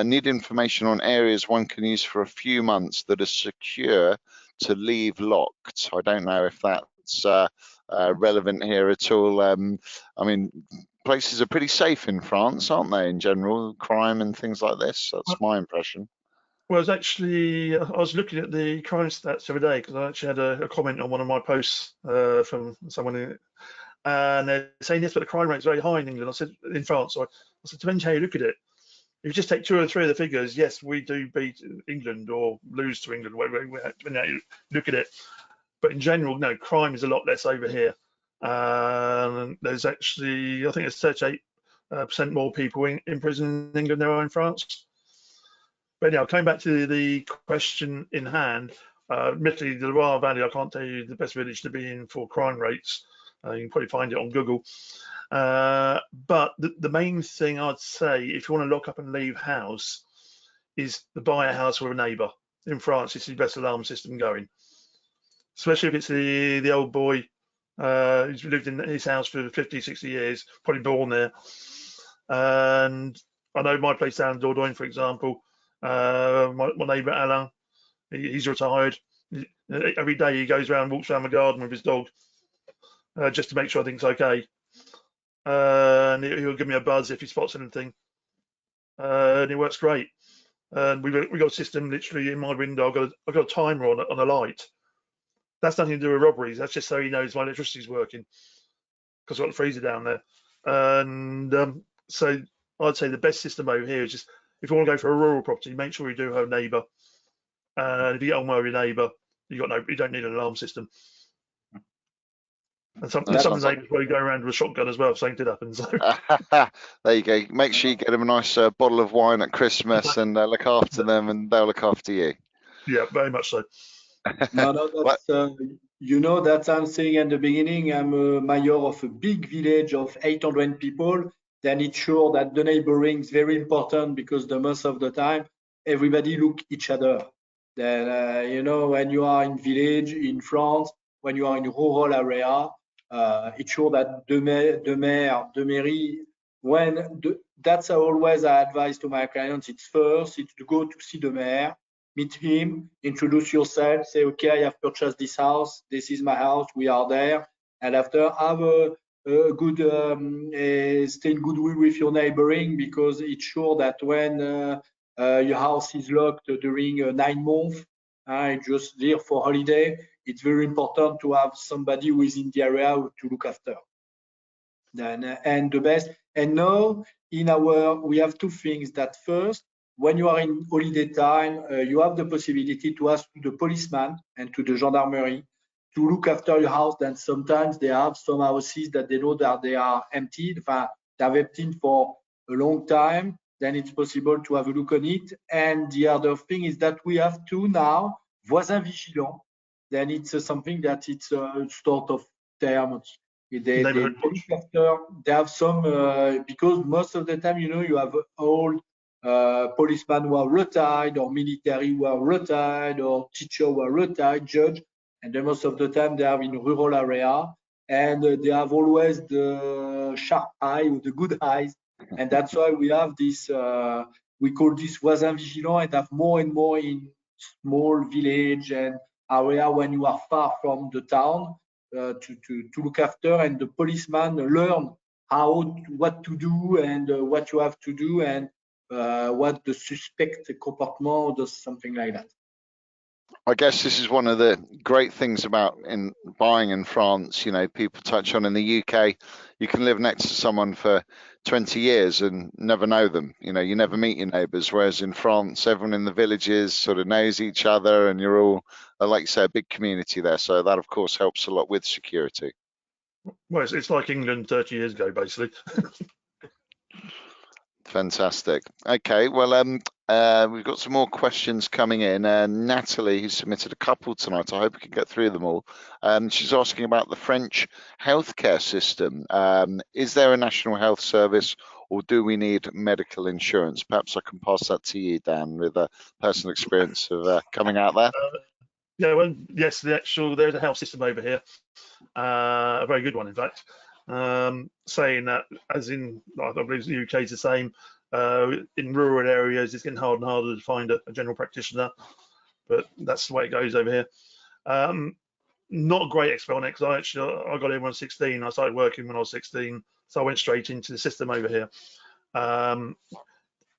need information on areas one can use for a few months that are secure to leave locked. I don't know if that's relevant here at all. I mean, places are pretty safe in France, aren't they, in general, crime and things like this? That's my impression. Well, it's actually, I was looking at the crime stats the other day because I actually had a comment on one of my posts from someone, and they're saying yes, but the crime rate is very high in England. I said, in France. So I said, depends how you look at it. If you just take 2 or 3 of the figures, yes, we do beat England or lose to England, depending how you look at it. But in general, no, crime is a lot less over here. There's actually, I think it's 38% more people in prison in England than there are in France. But anyhow, coming back to the question in hand, admittedly, the Loire Valley, I can't tell you the best village to be in for crime rates. You can probably find it on Google. But the main thing I'd say, if you want to lock up and leave house, is to buy a house with a neighbour. In France, it's the best alarm system going. Especially if it's the old boy who's lived in his house for 50, 60 years, probably born there. And I know my place down in Dordogne, for example, my neighbour Alain, he's retired. Every day he goes around, walks around the garden with his dog, just to make sure everything's okay. And he'll give me a buzz if he spots anything. And it works great. And we've got a system literally in my window. I've got a timer on a light. That's nothing to do with robberies. That's just so he knows my electricity's working, because I've got the freezer down there. And so I'd say the best system over here is just if you want to go for a rural property, make sure you do have a neighbour. And if you get on well with your neighbour, you don't need an alarm system. And some That of sounds the like neighbours probably go around with a shotgun as well if something did happen. So there you go. Make sure you get them a nice bottle of wine at Christmas and look after them, and they'll look after you. yeah, very much so. No, Well, that's you know, that I'm saying at the beginning, I'm a mayor of a big village of 800 people. Then it's sure that the neighboring is very important, because the most of the time everybody look each other. Then you know, when you are in village in France, when you are in rural area, it's sure that the mairie, that's always I advise to my clients. It's to go to see the mayor, meet him, introduce yourself, say, okay, I have purchased this house, this is my house, we are there. And after, have a good, stay in goodwill with your neighboring, because it's sure that when your house is locked during 9 months, just there for holiday, it's very important to have somebody who is in the area to look after. Then, and the best, and now we have two things. That first, when you are in holiday time, you have the possibility to ask the policeman and to the gendarmerie to look after your house. Then sometimes they have some houses that they know that they are emptied, they have emptied for a long time. Then it's possible to have a look on it. And the other thing is that we have to now voisin vigilant. Then it's something that it's a sort of term. They Neighbourhood look watch. after, they have some, because most of the time, you know, you have old policemen who are retired, or military who are retired, or teacher who are retired, judge, and then most of the time they are in rural area, and they have always the sharp eye or the good eyes, and that's why we have this, we call this voisin vigilant, and have more and more in small village and area when you are far from the town. To look after, and the policeman learn what to do, and what you have to do, and what the suspect comportement does, something like that. I guess this is one of the great things about in buying in France. You know, people touch on in the UK, you can live next to someone for 20 years and never know them. You know, you never meet your neighbours. Whereas in France, everyone in the villages sort of knows each other, and you're all, like you say, a big community there. So that, of course, helps a lot with security. Well, it's like England 30 years ago, basically. Fantastic. Okay, well, we've got some more questions coming in. Natalie, who submitted a couple tonight, I hope we can get through them all. She's asking about the French healthcare system. Is there a national health service, or do we need medical insurance? Perhaps I can pass that to you, Dan, with a personal experience of coming out there. Yeah, well, yes, there's a health system over here, a very good one, in fact. Saying that, as in, I believe the UK is the same. In rural areas, it's getting harder and harder to find a general practitioner, but that's the way it goes over here. Not a great expert on it, because I got in when I was 16. I started working when I was 16, so I went straight into the system over here.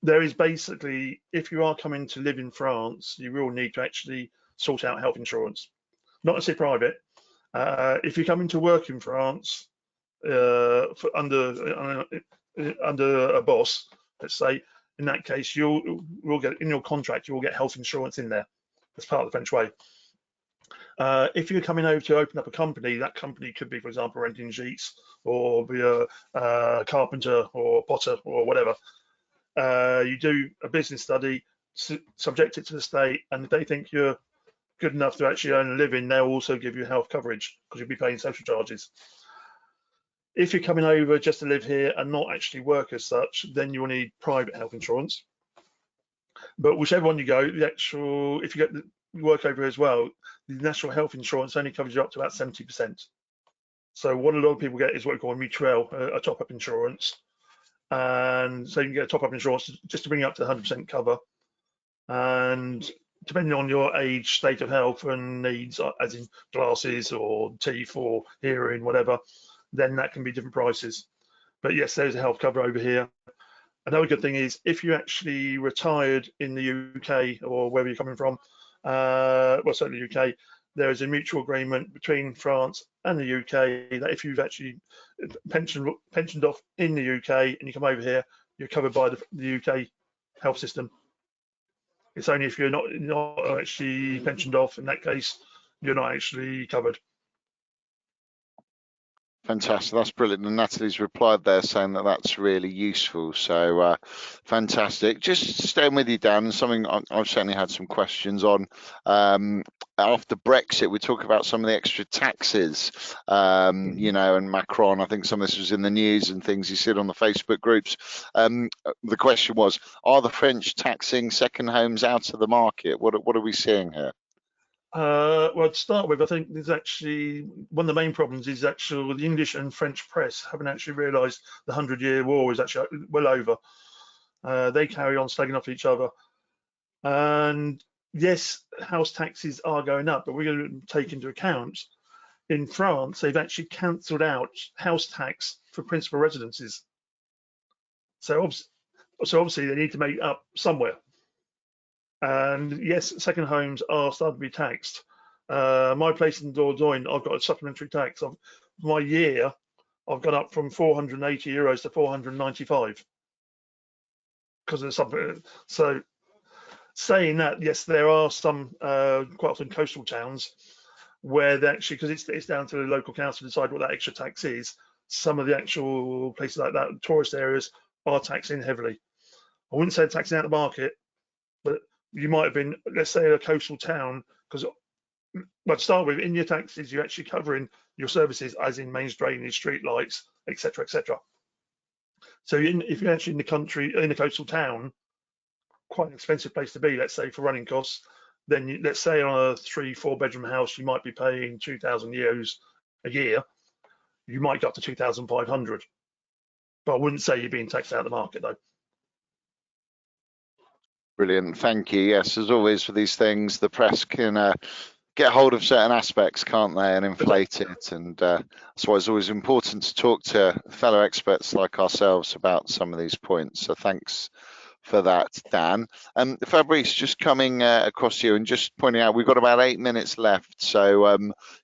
There is basically, if you are coming to live in France, you will need to actually sort out health insurance, not necessarily private. If you come into work in France under a boss, let's say, in that case, you'll get in your contract, you will get health insurance in there. That's part of the French way. If you're coming over to open up a company, that company could be, for example, renting sheets, or be a carpenter or potter or whatever. You do a business study, subject it to the state, and if they think you're good enough to actually earn a living, they'll also give you health coverage, because you'll be paying social charges. If you're coming over just to live here and not actually work as such, then you'll need private health insurance. But whichever one you go, if you get the work over here as well, the national health insurance only covers you up to about 70%. So what a lot of people get is what we call a mutuelle, a top-up insurance. And so you can get a top-up insurance just to bring you up to 100% cover. And depending on your age, state of health and needs, as in glasses or teeth or hearing, whatever, then that can be different prices. But yes, there's a health cover over here. Another good thing is, if you actually retired in the UK or wherever you're coming from, well, certainly the UK, there is a mutual agreement between France and the UK that if you've actually pensioned off in the UK and you come over here, you're covered by the UK health system. It's only if you're not actually pensioned off, in that case, you're not actually covered. Fantastic, that's brilliant. And Natalie's replied there saying that that's really useful. So fantastic. Just staying with you, Dan, something I've certainly had some questions on. After Brexit, we talk about some of the extra taxes, you know, and Macron, I think some of this was in the news and things you said on the Facebook groups. The question was, are the French taxing second homes out of the market? What are we seeing here? Well, to start with, I think there's actually one of the main problems is actually the English and French press haven't actually realised the 100-year war is actually well over. They carry on slagging off each other. And yes, house taxes are going up, but we're going to take into account in France, they've actually cancelled out house tax for principal residences. So obviously they need to make up somewhere. And yes, second homes are starting to be taxed. My place in Dordogne, I've got a supplementary tax. My year, I've gone up from 480 euros to 495 because of the supplement. So saying that, yes, there are some quite often coastal towns where they actually, because it's down to the local council to decide what that extra tax is. Some of the actual places like that, tourist areas, are taxing heavily. I wouldn't say taxing out the market, but you might have been, let's say, a coastal town, because, well, to start with, in your taxes, you're actually covering your services, as in mains drainage, street lights, etc., etc. So if you're actually in the country, in a coastal town, quite an expensive place to be, let's say, for running costs, then let's say on a 3-4 bedroom house, you might be paying 2,000 euros a year. You might go up to 2,500. But I wouldn't say you're being taxed out of the market, though. Brilliant, thank you. Yes, as always for these things, the press can get hold of certain aspects, can't they, and inflate it. And that's why it's always important to talk to fellow experts like ourselves about some of these points. So thanks for that, Dan. Fabrice, just coming across to you and just pointing out, we've got about 8 minutes left. So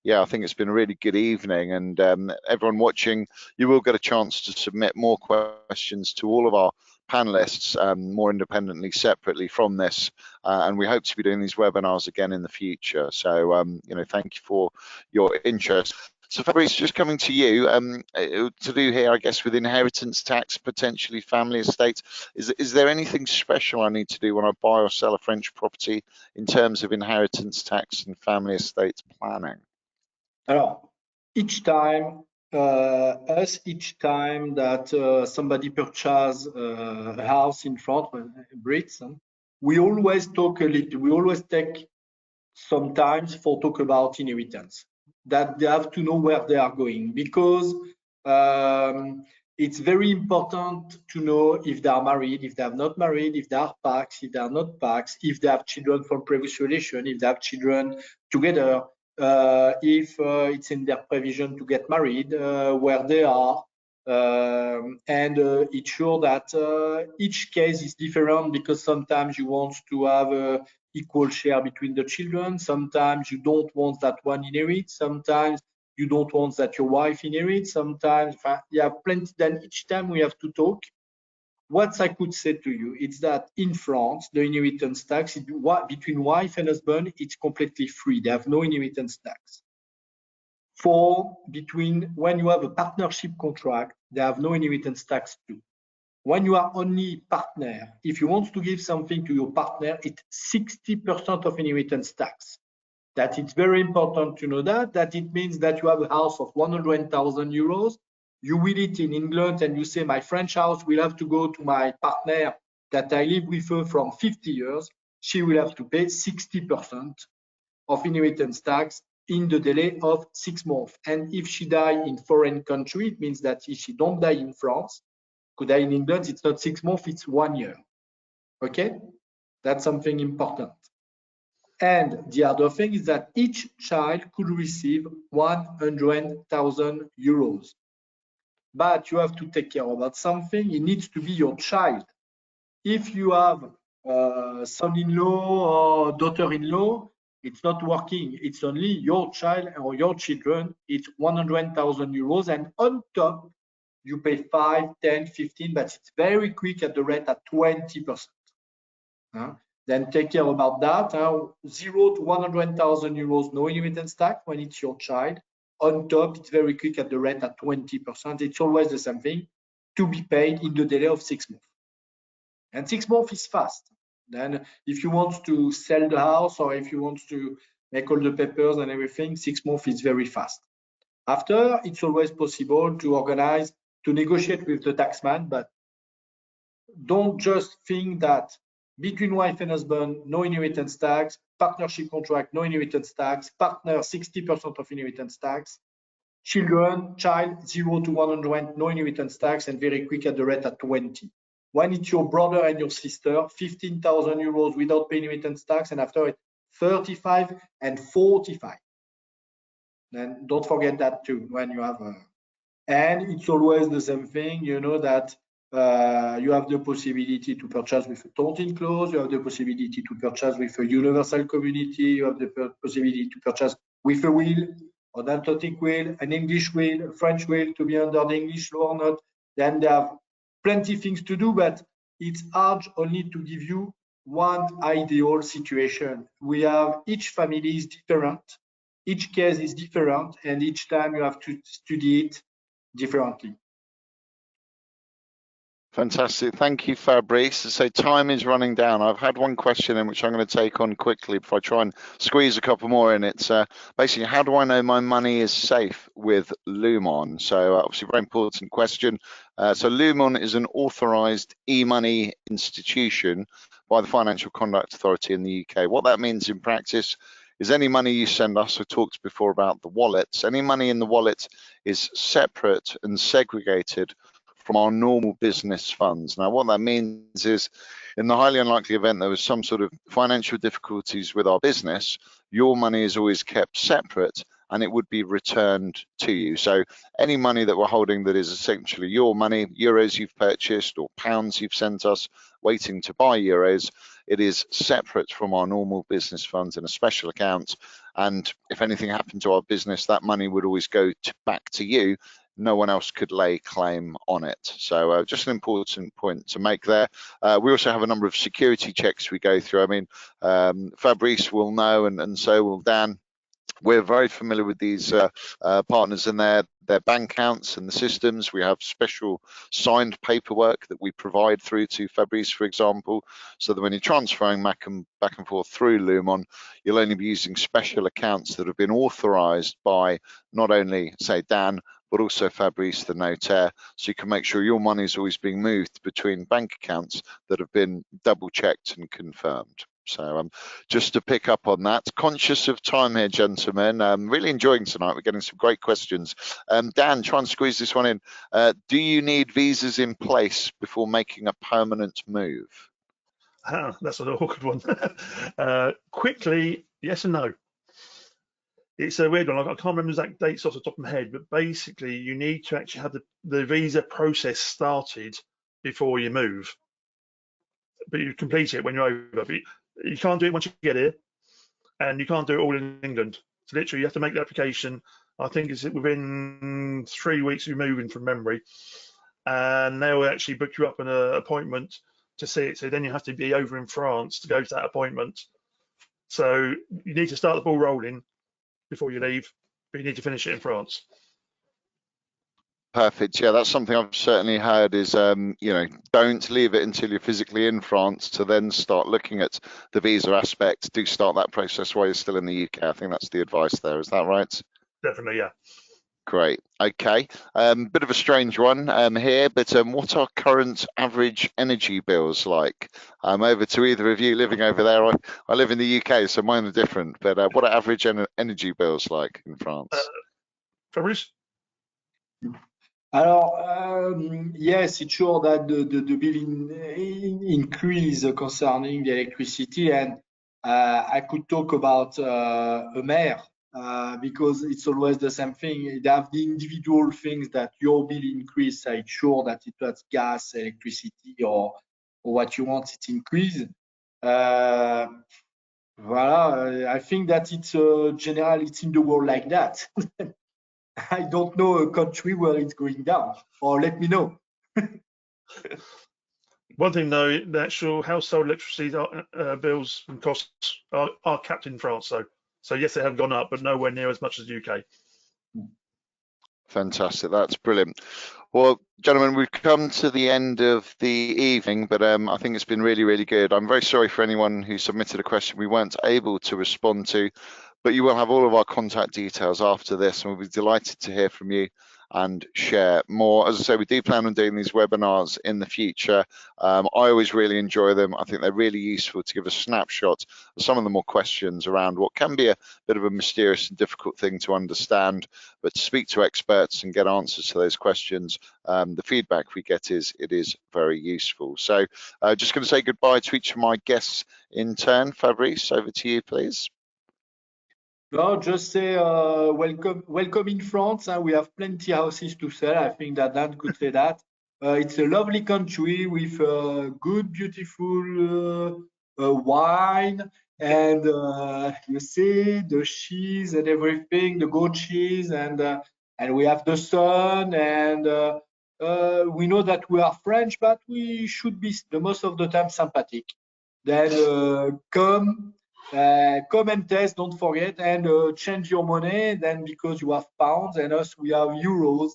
yeah, I think it's been a really good evening, and everyone watching, you will get a chance to submit more questions to all of our panelists more independently, separately from this, and we hope to be doing these webinars again in the future. So you know, thank you for your interest. So Fabrice, just coming to you, to do here, I guess, with inheritance tax, potentially family estates, is there anything special I need to do when I buy or sell a French property in terms of inheritance tax and family estates planning? Alors, each time that somebody purchases a house in France, Brits, we always talk a little, we always take some time for talk about inheritance, that they have to know where they are going, because it's very important to know if they are married, if they are not married, if they are pax, if they are not pax, if they have children from previous relation, if they have children together, if it's in their provision to get married, where they are, and it's sure that each case is different, because sometimes you want to have a equal share between the children, sometimes you don't want that one inherit, sometimes you don't want that your wife inherits, sometimes you have plenty. Then each time we have to talk. What I could say to you is that in France, the inheritance tax between wife and husband, it's completely free. They have no inheritance tax. When you have a partnership contract, they have no inheritance tax too. When you are only partner, if you want to give something to your partner, it's 60% of inheritance tax. That it's very important to know that it means that you have a house of 100,000 euros, you will it in England, and you say, my French house will have to go to my partner that I live with her from 50 years, she will have to pay 60% of inheritance tax in the delay of 6 months. And if she die in foreign country, it means that if she don't die in France, could die in England, it's not 6 months, it's 1 year. Okay, that's something important. And the other thing is that each child could receive 100,000 euros. But you have to take care about something. It needs to be your child. If you have a son-in-law or daughter-in-law, it's not working. It's only your child or your children. It's 100,000 euros. And on top, you pay 5, 10, 15, but it's very quick at the rate at 20%. Then take care about that. 0 to 100,000 euros, no inheritance tax when it's your child. On top, it's very quick at the rate at 20%. It's always the same thing, to be paid in the delay of 6 months. And 6 months is fast. Then if you want to sell the house or if you want to make all the papers and everything, 6 months is very fast. After, it's always possible to organize, to negotiate with the taxman, but don't just think that between wife and husband, no inheritance tax, partnership contract, no inheritance tax, partner, 60% of inheritance tax, child, 0 to 100, no inheritance tax, and very quick at the rate at 20. When it's your brother and your sister, 15,000 euros without paying inheritance tax, and after it, 35 and 45. Then don't forget that too when you have and it's always the same thing, you know, that you have the possibility to purchase with a total clause, you have the possibility to purchase with a universal community, you have the possibility to purchase with a will, an authentic will, an English will, a French will, to be under the English law or not. Then they have plenty of things to do, but it's hard only to give you one ideal situation. We have, each family is different, each case is different, and each time you have to study it differently. Fantastic. Thank you, Fabrice. So time is running down. I've had one question in which I'm going to take on quickly before I try and squeeze a couple more in. It's basically, how do I know my money is safe with Lumon? So obviously, very important question. So Lumon is an authorized e-money institution by the Financial Conduct Authority in the UK. What that means in practice is any money you send us, I talked before about the wallets, any money in the wallet is separate and segregated from our normal business funds. Now, what that means is, in the highly unlikely event there was some sort of financial difficulties with our business, your money is always kept separate and it would be returned to you. So any money that we're holding that is essentially your money, euros you've purchased or pounds you've sent us waiting to buy euros, it is separate from our normal business funds in a special account. And if anything happened to our business, that money would always go back to you. No one else could lay claim on it. So just an important point to make there. We also have a number of security checks we go through. I mean, Fabrice will know, and so will Dan. We're very familiar with these partners and their bank accounts and the systems. We have special signed paperwork that we provide through to Fabrice, for example, so that when you're transferring back and forth through Lumon, you'll only be using special accounts that have been authorized by not only, say, Dan, but also Fabrice, the notaire, so you can make sure your money is always being moved between bank accounts that have been double checked and confirmed. So just to pick up on that, conscious of time here, gentlemen, really enjoying tonight. We're getting some great questions. Dan, try and squeeze this one in. Do you need visas in place before making a permanent move? That's an awkward one. Quickly, yes and no. It's a weird one. I can't remember the exact dates off the top of my head, but basically you need to actually have the visa process started before you move. But you complete it when you're over. But you can't do it once you get here, and you can't do it all in England. So literally you have to make the application. I think it's within 3 weeks of moving from memory. And they'll actually book you up an appointment to see it. So then you have to be over in France to go to that appointment. So you need to start the ball rolling before you leave, but you need to finish it in France. Perfect. Yeah, that's something I've certainly heard is, you know, don't leave it until you're physically in France to then start looking at the visa aspect. Do start that process while you're still in the UK. I think that's the advice there. Is that right? Definitely, yeah. Great. Okay. Bit of a strange one here, but what are current average energy bills like? Over to either of you living over there. I live in the UK, so mine are different, but what are average energy bills like in France? Fabrice? Alors, yes, it's sure that the bill increase concerning the electricity, and I could talk about a mayor because it's always the same thing. They have the individual things that your bill increase. So it's sure that it was gas, electricity, or what you want, it increase. Voilà, I think that it's general. It's in the world like that. I don't know a country where it's going down, or let me know. One thing though, the actual household electricity bills and costs are capped in France, though. So yes, they have gone up, but nowhere near as much as the UK. Fantastic, that's brilliant. Well, gentlemen, we've come to the end of the evening, but I think it's been really, really good. I'm very sorry for anyone who submitted a question we weren't able to respond to, but you will have all of our contact details after this, and we'll be delighted to hear from you and share more. As I say, we do plan on doing these webinars in the future. I always really enjoy them. I think they're really useful to give a snapshot of some of the more questions around what can be a bit of a mysterious and difficult thing to understand, but to speak to experts and get answers to those questions, the feedback we get is it is very useful. So just going to say goodbye to each of my guests in turn. Fabrice, over to you, please. No, just say welcome in France. We have plenty houses to sell. I think that Dan could say that. It's a lovely country with good, beautiful wine, and you see the cheese and everything, the goat cheese, and we have the sun, and we know that we are French, but we should be the most of the time sympathetic. Then come and test, don't forget, and change your money then, because you have pounds and us we have euros,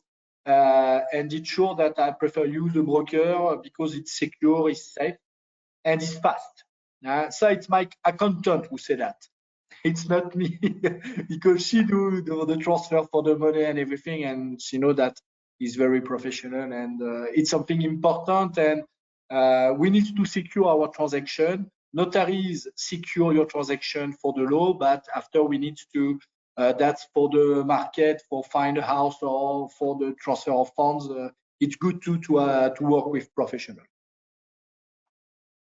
and it's sure that I prefer use the broker because it's secure, it's safe, and it's fast. So it's my accountant who said that. It's not me because she do the transfer for the money and everything, and she know that is very professional, and it's something important, and we need to secure our transaction. Notaries secure your transaction for the law, but after we need to, that's for the market, for find a house or for the transfer of funds. It's good to work with professionals.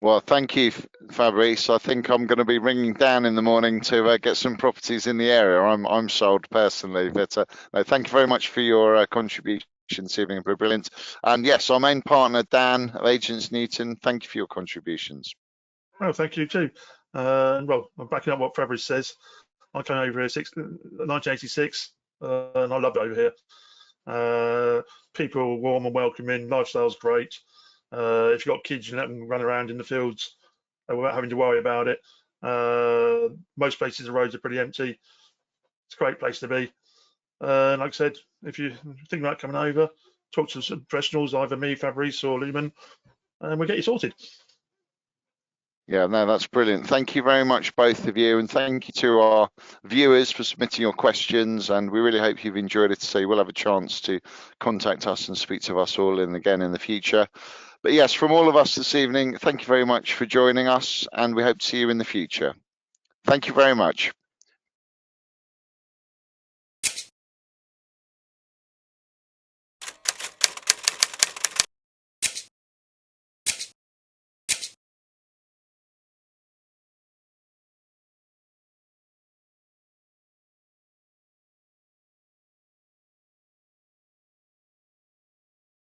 Well, thank you, Fabrice. I think I'm going to be ringing Dan in the morning to get some properties in the area. I'm sold personally, but no, thank you very much for your contribution this evening. Brilliant. And yes, our main partner, Dan of agenceNEWTON, thank you for your contributions. Oh, thank you too. Well, I'm backing up what Fabrice says. I came over here 1986, and I love it over here. People are warm and welcoming, lifestyle's great. If you've got kids, you let them run around in the fields without having to worry about it. Most places, the roads are pretty empty. It's a great place to be. Like I said, if you think about coming over, talk to some professionals, either me, Fabrice, or Lumen, and we'll get you sorted. Yeah, no, that's brilliant. Thank you very much, both of you, and thank you to our viewers for submitting your questions, and we really hope you've enjoyed it. So you will have a chance to contact us and speak to us all again in the future. But yes, from all of us this evening, thank you very much for joining us, and we hope to see you in the future. Thank you very much.